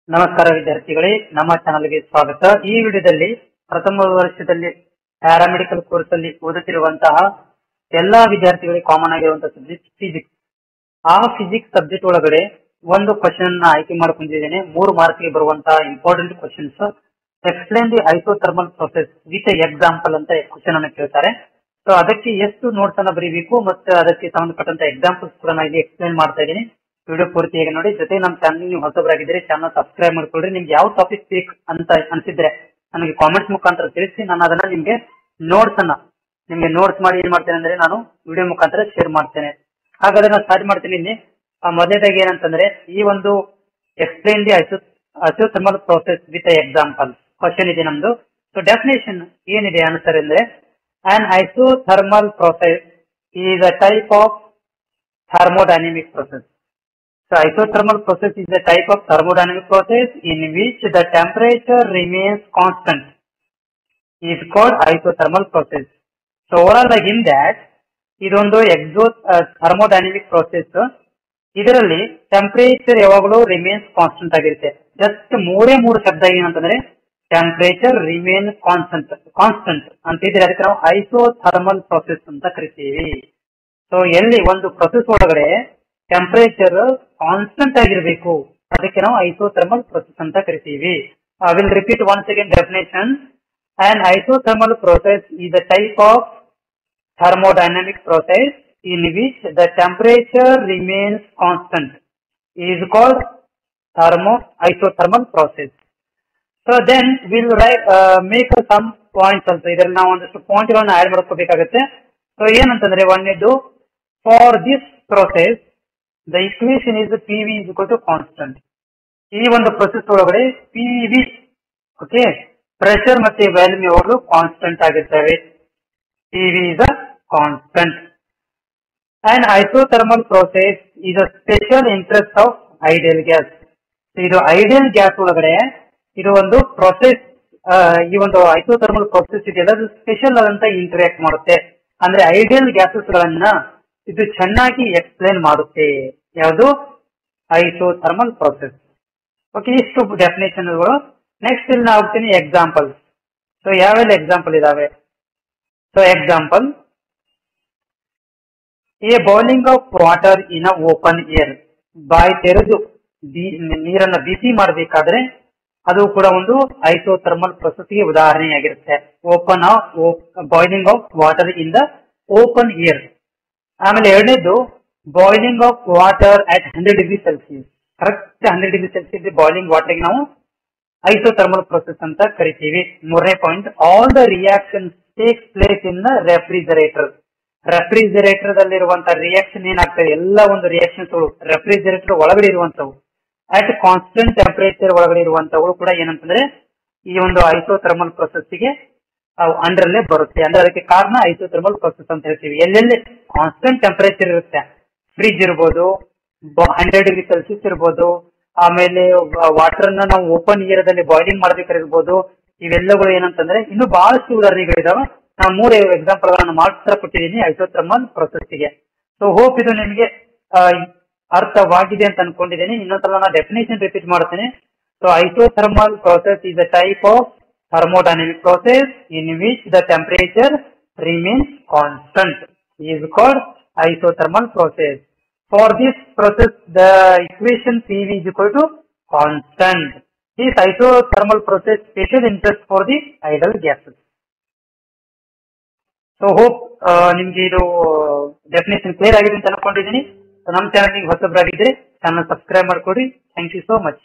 ನಮಸ್ಕಾರ ವಿದ್ಯಾರ್ಥಿಗಳೇ, ನಮ್ಮ ಚಾನಲ್ಗೆ ಸ್ವಾಗತ. ಈ ವಿಡಿಯೋದಲ್ಲಿ ಪ್ರಥಮ ವರ್ಷದಲ್ಲಿ ಪ್ಯಾರಾಮೆಡಿಕಲ್ ಕೋರ್ಸ್ ಅಲ್ಲಿ ಓದುತ್ತಿರುವಂತಹ ಎಲ್ಲಾ ವಿದ್ಯಾರ್ಥಿಗಳಿಗೆ ಕಾಮನ್ ಆಗಿರುವಂತಹ ಸಬ್ಜೆಕ್ಟ್ ಫಿಸಿಕ್ಸ್. ಆ ಫಿಸಿಕ್ಸ್ ಸಬ್ಜೆಕ್ಟ್ ಒಳಗಡೆ ಒಂದು ಕ್ವಶನ್ ಅನ್ನ ಆಯ್ಕೆ ಮಾಡ್ಕೊಂಡಿದ್ದೇನೆ. 3 ಮಾರ್ಕ್ಗೆ ಬರುವಂತಹ important questions. Explain the isothermal process with example ಅಂತ ಕ್ವಶನ್ ಅನ್ನು ಕೇಳ್ತಾರೆ. ಸೊ ಅದಕ್ಕೆ ಎಷ್ಟು ನೋಟ್ಸ್ ಅನ್ನ ಬರೀಬೇಕು ಮತ್ತೆ ಅದಕ್ಕೆ ಸಂಬಂಧಪಟ್ಟಂತ ಎಕ್ಸಾಂಪಲ್ಸ್ ಕೂಡ ನಾನು ಇಲ್ಲಿ ಎಕ್ಸ್ಪ್ಲೇನ್ ಮಾಡ್ತಾ ಇದ್ದೀನಿ. ವಿಡಿಯೋ ಪೂರ್ತಿಯಾಗಿ ನೋಡಿ. ಜೊತೆ ನಮ್ಮ ಚಾನಲ್ ನೀವು ಹೊಸಬರಾಗಿದ್ರೆ ಚಾನಲ್ ಸಬ್ಸ್ಕ್ರೈಬ್ ಮಾಡ್ಕೊಳ್ರಿ. ನಿಮ್ಗೆ ಯಾವ ಟಾಪಿಕ್ ಬೇಕು ಅಂತ ಅನ್ಸಿದ್ರೆ ನನಗೆ ಕಾಮೆಂಟ್ಸ್ ಮುಖಾಂತರ ತಿಳಿಸಿ. ನಾನು ಅದನ್ನ ನಿಮ್ಗೆ ನೋಟ್ಸ್ ಮಾಡಿ ಏನ್ ಮಾಡ್ತೇನೆ ಅಂದ್ರೆ ನಾನು ವಿಡಿಯೋ ಮುಖಾಂತರ ಶೇರ್ ಮಾಡ್ತೇನೆ. ಹಾಗಾದ್ರೆ ನಾನು ಸ್ಟಾರ್ಟ್ ಮಾಡ್ತೀನಿ. ಇಲ್ಲಿ ಮೊದಲನೇದಾಗಿ ಏನಂತಂದ್ರೆ ಈ ಒಂದು explain the isothermal process with example question ಇದೆ ನಮ್ದು. ಸೊ ಡೆಫಿನೇಷನ್ ಏನಿದೆ ಆನ್ಸರ್ ಅಂದ್ರೆ an isothermal process is a type of thermodynamic process. So isothermal process is a type of thermodynamic process in which the temperature remains constant. Is called isothermal process. So overall in that ಇದೊಂದು thermodynamic process. ಇದರಲ್ಲಿ temperature ಯಾವಾಗಲೂ remains constant ಆಗಿರುತ್ತೆ. Just ಮೂರು ಶಬ್ದ ಏನಂತಂದ್ರೆ temperature remain constant ಅಂತ ಇದ್ರೆ ಅದಕ್ಕೆ ನಾವು ಐಸೋಥರ್ಮಲ್ ಪ್ರೊಸೆಸ್ ಅಂತ ಕರಿತೀವಿ. ಸೊ ಎಲ್ಲಿ ಒಂದು ಪ್ರೊಸೆಸ್ ಒಳಗಡೆ ಟೆಂಪರೇಚರ್ ಕಾನ್ಸ್ಟೆಂಟ್ ಆಗಿರ್ಬೇಕು ಅದಕ್ಕೆ ನಾವು ಐಸೋಥರ್ಮಲ್ ಪ್ರೊಸೆಸ್ ಅಂತ ಕರಿತೀವಿ. I will repeat once again definition. an isothermal process is a type of thermodynamic process in which the temperature remains constant is called isothermal process. So then we'll make some points also. ಇದರಲ್ಲಿ ನಾವು ಒಂದಷ್ಟು point ಗಳನ್ನ add ಮಾಡ್ಕೋಬೇಕಾಗುತ್ತೆ. So ಏನಂತಂದ್ರೆ ಒಂದೇದು, for this process the equation is PV is equal to constant. ಈ ಒಂದು process ಒಳಗಡೆ PV ಓಕೆ ಪ್ರೆಷರ್ ಮತ್ತೆ ವ್ಯಾಲ್ಯೂಮ್ ಯಾವಾಗಲೂ ಕಾನ್ಸ್ಟೆಂಟ್ ಆಗಿರ್ತವೆ. PV is a constant. An isothermal process is a special interest of ideal gas. ಇದು ideal gas ಒಳಗಡೆ ಇದು ಒಂದು ಪ್ರೊಸೆಸ್. ಈ ಒಂದು ಐಸೋಥರ್ಮಲ್ ಪ್ರೊಸೆಸ್ ಇದೆಯಲ್ಲ ಅದು ಸ್ಪೆಷಲ್ ಆದಂತ ಇಂಟರಾಕ್ಟ್ ಮಾಡುತ್ತೆ. ಅಂದ್ರೆ ಐಡಿಯಲ್ ಗ್ಯಾಸಸ್ ಗಳನ್ನ ಇದು ಚೆನ್ನಾಗಿ ಎಕ್ಸ್ಪ್ಲೇನ್ ಮಾಡುತ್ತೆ. ಯಾವುದು ಐಸೋಥರ್ಮಲ್ ಪ್ರೊಸೆಸ್. ಓಕೆ, ಇಷ್ಟು ಡೆಫಿನೇಷನ್ಗಳು. ನೆಕ್ಸ್ಟ್ ಇಲ್ಲಿ ನಾವು ಹೋಗ್ತೀನಿ ಎಕ್ಸಾಂಪಲ್ಸ್. ಸೊ ಯಾವೆಲ್ಲ ಎಕ್ಸಾಂಪಲ್ ಇದಾವೆ? So example, a boiling of water in a open air. ಬಾಯಿ ತೆರೆದು ನೀರನ್ನ ಬಿಸಿ ಮಾಡಬೇಕಾದ್ರೆ ಅದು ಕೂಡ ಒಂದು ಐಸೋಥರ್ಮಲ್ ಪ್ರೊಸೆಸ್ಗೆ ಉದಾಹರಣೆಯಾಗಿರುತ್ತೆ. Boiling of water in the open air. ಆಮೇಲೆ ಎರಡನೇದು boiling of water at 100 degree Celsius. Correct 100 degree Celsius boiling water ಗೆ ನಾವು ಐಸೋಥರ್ಮಲ್ ಪ್ರೊಸೆಸ್ ಅಂತ ಕರಿತೀವಿ. ಮೂರನೇ point, all the reaction takes place in the refrigerator. Refrigerator ದಲ್ಲಿರುವಂತಹ reaction ಏನಾಗ್ತದೆ, ಎಲ್ಲ ಒಂದು ರಿಯಾಕ್ಷನ್ಸ್ ರೆಫ್ರಿಜರೇಟರ್ ಒಳಗಡೆ ಇರುವಂತವು ಅಟ್ ಕಾನ್ಸ್ಟೆಂಟ್ ಟೆಂಪರೇಚರ್ ಒಳಗಡೆ ಇರುವಂತವುಗಳು ಕೂಡ ಏನಂತಂದ್ರೆ ಈ ಒಂದು ಐಸೋಥರ್ಮಲ್ ಪ್ರೊಸೆಸ್ ಗೆ ಅಂಡರಲ್ಲೇ ಬರುತ್ತೆ. ಅಂದ್ರೆ ಅದಕ್ಕೆ ಕಾರಣ ಐಸೋಥರ್ಮಲ್ ಪ್ರೊಸೆಸ್ ಅಂತ ಹೇಳ್ತೀವಿ. ಎಲ್ಲೆಲ್ಲಿ ಕಾನ್ಸ್ಟೆಂಟ್ ಟೆಂಪರೇಚರ್ ಇರುತ್ತೆ, ಫ್ರಿಜ್ ಇರ್ಬೋದು, 100 ಡಿಗ್ರಿ ಸೆಲ್ಸಿಯಸ್ ಇರ್ಬೋದು, ಆಮೇಲೆ ವಾಟರ್ ನ ನಾವು ಓಪನ್ ಏರಿಯಾದಲ್ಲಿ ಬಾಯ್ಲಿಂಗ್ ಮಾಡ್ಬೇಕಾಗಿರ್ಬೋದು. ಇವೆಲ್ಲಗಳು ಏನಂತಂದ್ರೆ ಇನ್ನು ಬಹಳಷ್ಟು ಉದಾಹರಣೆಗಳಿದಾವೆ. ನಾನು 3 ಎಕ್ಸಾಂಪಲ್ ಗಳನ್ನ ಮಾತ್ರ ಕೊಟ್ಟಿದ್ದೀನಿ ಐಸೋಥರ್ಮಲ್ ಪ್ರೊಸೆಸ್ ಗೆ. ಸೊ ಹೋಪ್ ಇದು ನಿಮಗೆ ಅರ್ಥವಾಗಿದೆ ಅಂತ ಅನ್ಕೊಂಡಿದ್ದೀನಿ. ಇನ್ನೊಂದ್ಸಲ ನಾನು ಡೆಫಿನೇಷನ್ ರಿಪೀಟ್ ಮಾಡ್ತೇನೆ. So isothermal process is a type of thermodynamic process in which the temperature remains constant is called isothermal process. For this process the equation PV is equal to constant. This isothermal process special interest for the ideal gases. So hope ನಿಮ್ಗೆ ಇದು definition clear ಆಗಿದೆ ಅಂತ ಅನ್ಕೊಂಡಿದ್ದೀನಿ. ನಮ್ಮ channel ಹೊಸಬರಾಗಿದ್ರೆ channel subscribe ಮಾಡ್ಕೊಡಿ. Thank you so much.